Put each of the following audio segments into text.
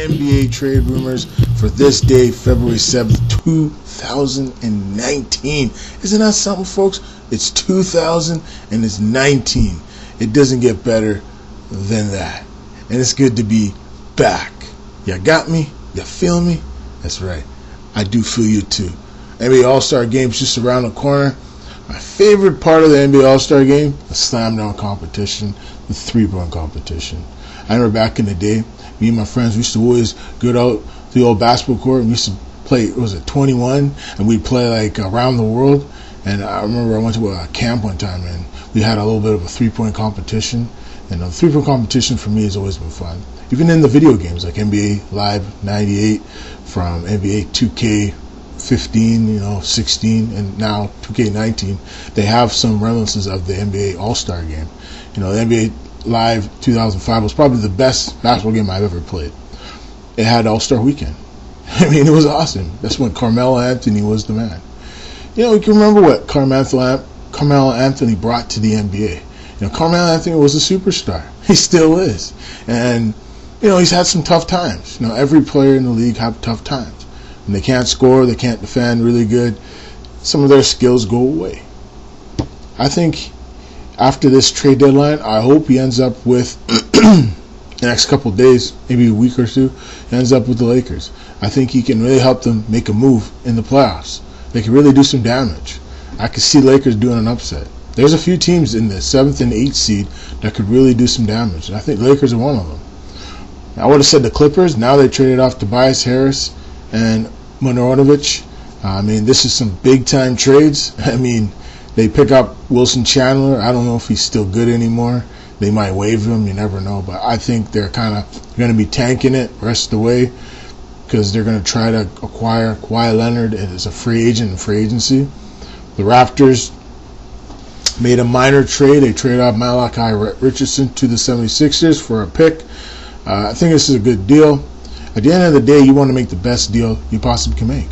NBA trade rumors for this day, February 7th, 2019. Isn't that something, folks? It's 2019. It doesn't get better than that. And it's good to be back. You got me? You feel me? That's right. I do feel you too. NBA All-Star Game's just around the corner. My favorite part of the NBA All-Star Game, the slam dunk competition, the three-point competition. I remember back in the day, me and my friends used to always go out to the old basketball court and we used to play, 21, and we'd play like around the world. And I remember I went to a camp one time and we had a little bit of a three-point competition. And the three-point competition for me has always been fun. Even in the video games like NBA Live 98, from NBA 2K15, 16, and now 2K19, they have some reminiscences of the NBA All-Star Game. The NBA Live 2005 was probably the best basketball game I've ever played. It had All-Star Weekend. I mean, it was awesome. That's when Carmelo Anthony was the man. You can remember what Carmelo Anthony brought to the NBA. Carmelo Anthony was a superstar. He still is. And, he's had some tough times. Every player in the league have tough times. When they can't score, they can't defend really good, some of their skills go away. I think after this trade deadline, I hope he ends up with, the next couple of days, maybe a week or two, he ends up with the Lakers. I think he can really help them make a move in the playoffs. They can really do some damage. I could see Lakers doing an upset. There's a few teams in the 7th and 8th seed that could really do some damage. And I think Lakers are one of them. I would have said the Clippers. Now they traded off Tobias Harris and Mironovich. This is some big-time trades. They pick up Wilson Chandler. I don't know if he's still good anymore. They might waive him. You never know. But I think they're kind of going to be tanking it the rest of the way because they're going to try to acquire Kawhi Leonard as a free agent in free agency. The Raptors made a minor trade. They traded off Malachi Richardson to the 76ers for a pick. I think this is a good deal. At the end of the day, you want to make the best deal you possibly can make.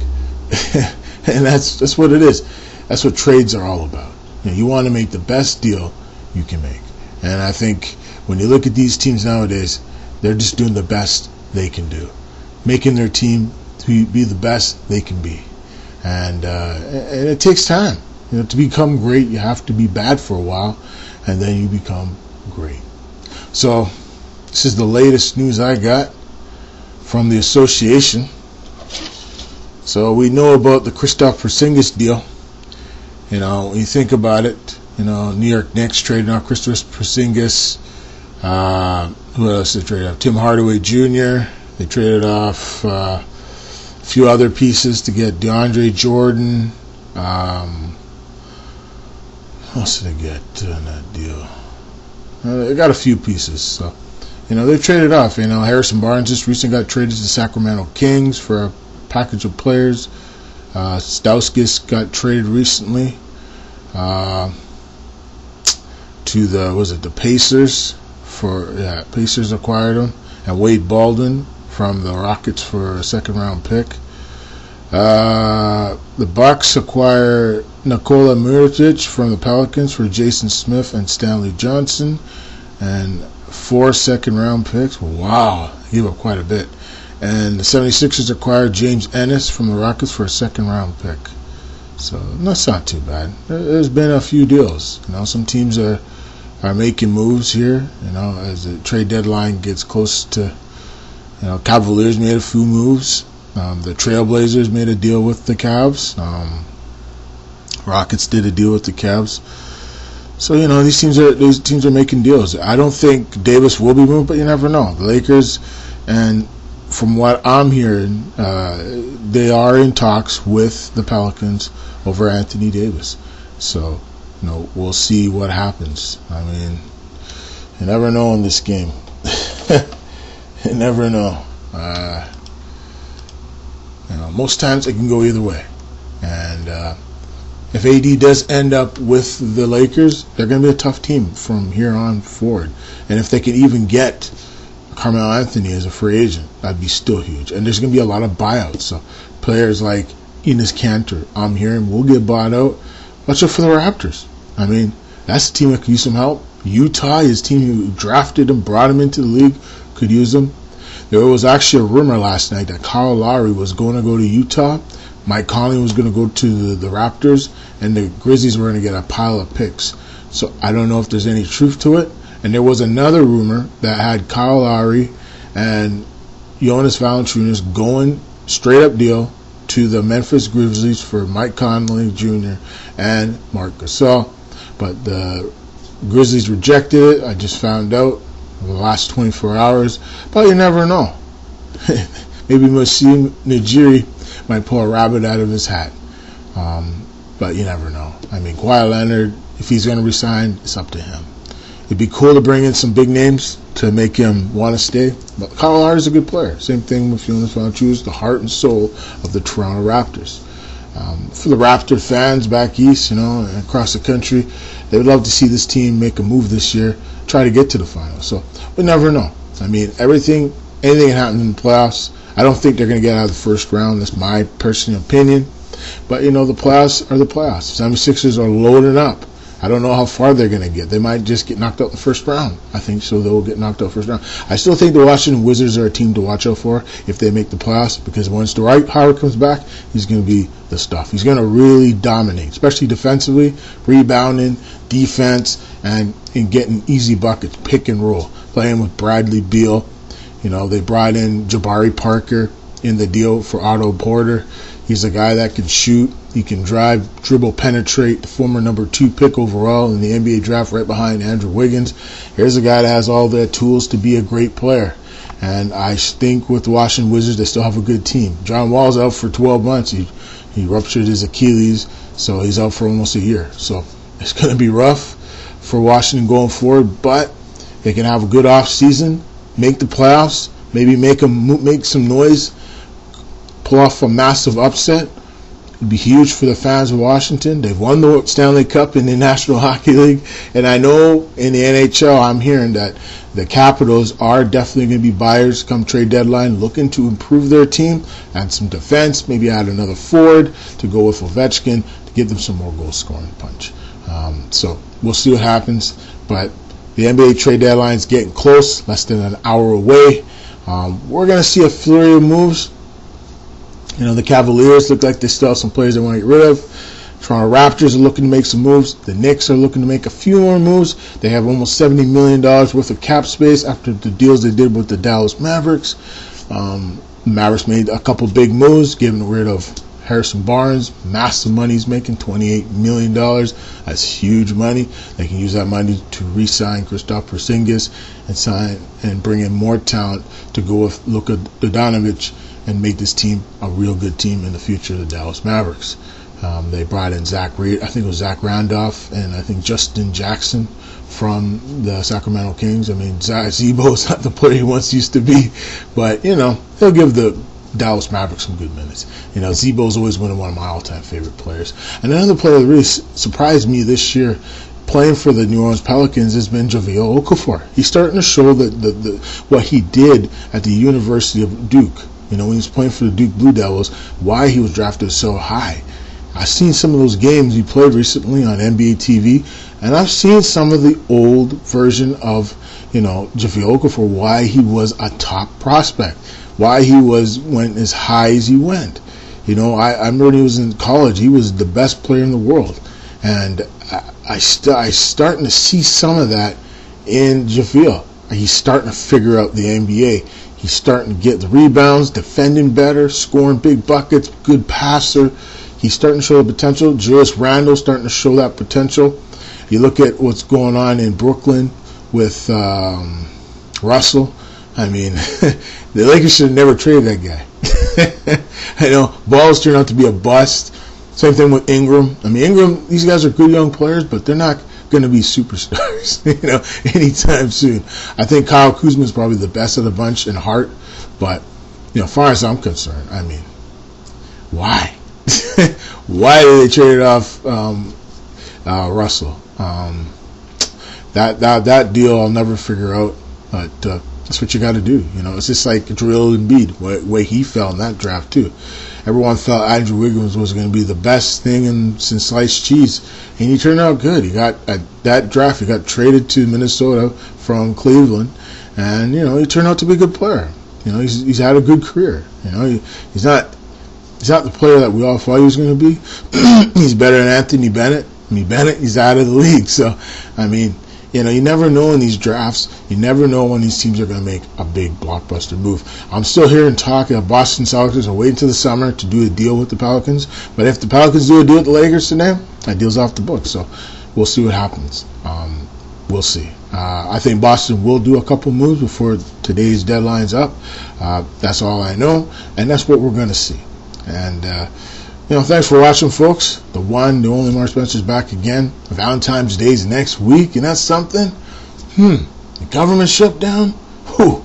And that's what it is. That's what trades are all about. You want to make the best deal you can make. And I think when you look at these teams nowadays, they're just doing the best they can do. Making their team to be the best they can be. And it takes time. To become great, you have to be bad for a while, and then you become great. So this is the latest news I got from the association. So we know about the Kristaps Porzingis deal. When you think about it, New York Knicks traded off Kristaps Porzingis. Who else they traded off? Tim Hardaway Jr. They traded off a few other pieces to get DeAndre Jordan. What else did they get in that deal? They got a few pieces. So, they traded off. Harrison Barnes just recently got traded to the Sacramento Kings for a package of players. Stauskas got traded recently to the Pacers. Pacers acquired him. And Wade Baldwin from the Rockets for a second-round pick. The Bucks acquire Nikola Mirotic from the Pelicans for Jason Smith and Stanley Johnson, and 4 second-round picks. Wow, he gave up quite a bit. And the 76ers acquired James Ennis from the Rockets for a second-round pick. So that's not too bad. There's been a few deals. Some teams are making moves here. As the trade deadline gets close to. Cavaliers made a few moves. The Trailblazers made a deal with the Cavs. Rockets did a deal with the Cavs. So these teams are making deals. I don't think Davis will be moved, but you never know. The Lakers, and from what I'm hearing, they are in talks with the Pelicans over Anthony Davis. So we'll see what happens. You never know in this game. You never know. Most times it can go either way. And if AD does end up with the Lakers, they're going to be a tough team from here on forward. And if they can even get Carmelo Anthony as a free agent, that'd be still huge. And there's going to be a lot of buyouts. So players like Enes Kanter, I'm hearing, will get bought out. Watch out for the Raptors. That's a team that could use some help. Utah, his team who drafted him, brought him into the league, could use him. There was actually a rumor last night that Kyle Lowry was going to go to Utah, Mike Conley was going to go to the Raptors, and the Grizzlies were going to get a pile of picks. So I don't know if there's any truth to it. And there was another rumor that had Kyle Lowry and Jonas Valanciunas going straight up deal to the Memphis Grizzlies for Mike Conley Jr. and Marc Gasol. But the Grizzlies rejected it. I just found out in the last 24 hours. But you never know. Maybe Musim Najiri might pull a rabbit out of his hat. But you never know. I mean, Kawhi Leonard, if he's going to resign, it's up to him. It'd be cool to bring in some big names to make him want to stay. But Kyle Lowry is a good player. Same thing with Jonas Valanciunas, the heart and soul of the Toronto Raptors. For the Raptor fans back east, and across the country, they would love to see this team make a move this year, try to get to the finals. So we never know. I mean, anything can happen in the playoffs. I don't think they're going to get out of the first round. That's my personal opinion. But, the playoffs are the playoffs. 76ers are loading up. I don't know how far they're going to get. They might just get knocked out the first round. I think so. They'll get knocked out first round. I still think the Washington Wizards are a team to watch out for if they make the playoffs, because once Dwight Howard comes back, he's going to be the stuff. He's going to really dominate, especially defensively, rebounding, defense, and getting easy buckets, pick and roll, playing with Bradley Beal. They brought in Jabari Parker in the deal for Otto Porter. He's a guy that can shoot. He can drive, dribble, penetrate. The former number 2 pick overall in the NBA draft, right behind Andrew Wiggins. Here's a guy that has all the tools to be a great player. And I think with the Washington Wizards, they still have a good team. John Wall's out for 12 months. He ruptured his Achilles, so he's out for almost a year. So it's going to be rough for Washington going forward, but they can have a good off season, make the playoffs, maybe make some noise, pull off a massive upset. It'd be huge for the fans of Washington. They've won the Stanley Cup in the National Hockey League, and I know in the NHL, I'm hearing that the Capitals are definitely going to be buyers come trade deadline, looking to improve their team, add some defense, maybe add another forward to go with Ovechkin to give them some more goal-scoring punch. So we'll see what happens, but the NBA trade deadline is getting close, less than an hour away. We're going to see a flurry of moves. The Cavaliers look like they still have some players they want to get rid of. Toronto Raptors are looking to make some moves. The Knicks are looking to make a few more moves. They have almost $70 million worth of cap space after the deals they did with the Dallas Mavericks. The Mavericks made a couple big moves, getting rid of Harrison Barnes. Massive money he's making, $28 million. That's huge money. They can use that money to re-sign Kristaps Porzingis and bring in more talent to go with Luka Doncic and make this team a real good team in the future of the Dallas Mavericks. They brought in Zach Randolph, and I think Justin Jackson from the Sacramento Kings. I mean, Zebo's not the player he once used to be, but, he'll give the Dallas Mavericks some good minutes. Zebo's always been one of my all-time favorite players. And another player that really surprised me this year playing for the New Orleans Pelicans has been JaVale Okafor. He's starting to show that what he did at the University of Duke. When he was playing for the Duke Blue Devils, why he was drafted so high. I've seen some of those games he played recently on NBA TV, and I've seen some of the old version of, JaVale Okafor, why he was a top prospect, why he went as high as he went. I remember when he was in college, he was the best player in the world, and I starting to see some of that in JaVale. He's starting to figure out the NBA. He's starting to get the rebounds, defending better, scoring big buckets, good passer. He's starting to show the potential. Julius Randle starting to show that potential. You look at what's going on in Brooklyn with Russell. I mean, the Lakers should have never traded that guy. I know Ball's turned out to be a bust. Same thing with Ingram. I mean, Ingram, these guys are good young players, but they're not going to be superstars, anytime soon. I think Kyle Kuzma is probably the best of the bunch in heart, but, as far as I'm concerned, I mean, why? Why did they trade off Russell? That deal I'll never figure out, but that's what you got to do. It's just like Joel Embiid, way he fell in that draft too. Everyone thought Andrew Wiggins was going to be the best thing since sliced cheese, and he turned out good. He got at that draft, he got traded to Minnesota from Cleveland, and he turned out to be a good player. You know, he's had a good career. You know, he's not the player that we all thought he was going to be. He's better than Anthony Bennett. He's out of the league. So, I mean, you know, you never know in these drafts. You never know when these teams are going to make a big blockbuster move. I'm still hearing talk that Boston Celtics are waiting till the summer to do a deal with the Pelicans. But if the Pelicans do a deal with the Lakers today, that deal's off the books. So we'll see what happens. We'll see. I think Boston will do a couple moves before today's deadline's up. That's all I know, and that's what we're going to see. And, you know, thanks for watching, folks. The one, the only Mark Spencer's back again. Valentine's Day's next week, and that's something. The government shutdown? Whew,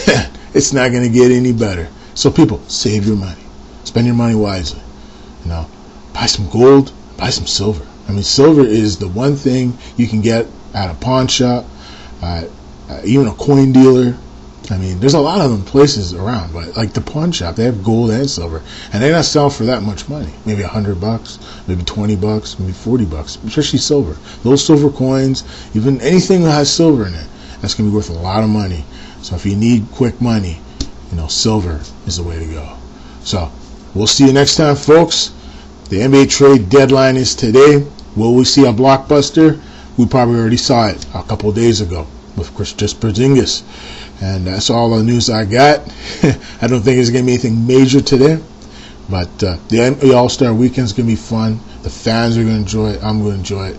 man, it's not going to get any better. So, people, save your money. Spend your money wisely. You know, buy some gold, buy some silver. I mean, silver is the one thing you can get at a pawn shop, even a coin dealer. I mean, there's a lot of them places around, but like the pawn shop, they have gold and silver, and they're not selling for that much money. Maybe $100, maybe $20, maybe $40, especially silver. Those silver coins, even anything that has silver in it, that's going to be worth a lot of money. So if you need quick money, you know, silver is the way to go. So we'll see you next time, folks. The NBA trade deadline is today. Will we see a blockbuster? We probably already saw it a couple of days ago with Kristaps Porzingis. And that's all the news I got. I don't think it's going to be anything major today. But the NBA All-Star Weekend is going to be fun. The fans are going to enjoy it. I'm going to enjoy it.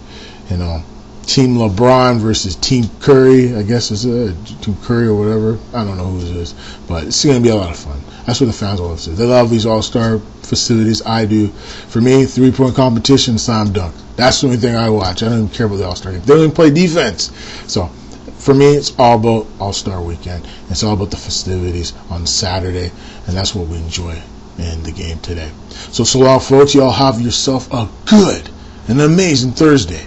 You know, Team LeBron versus Team Curry. I guess it's Team Curry or whatever. I don't know who it is. But it's going to be a lot of fun. That's what the fans love to see. They love these All-Star festivities. I do. For me, three-point competition, slam dunk. That's the only thing I watch. I don't even care about the All-Star game. They don't even play defense. So, for me, it's all about All-Star Weekend. It's all about the festivities on Saturday, and that's what we enjoy in the game today. So long, folks. Y'all have yourself a good and amazing Thursday.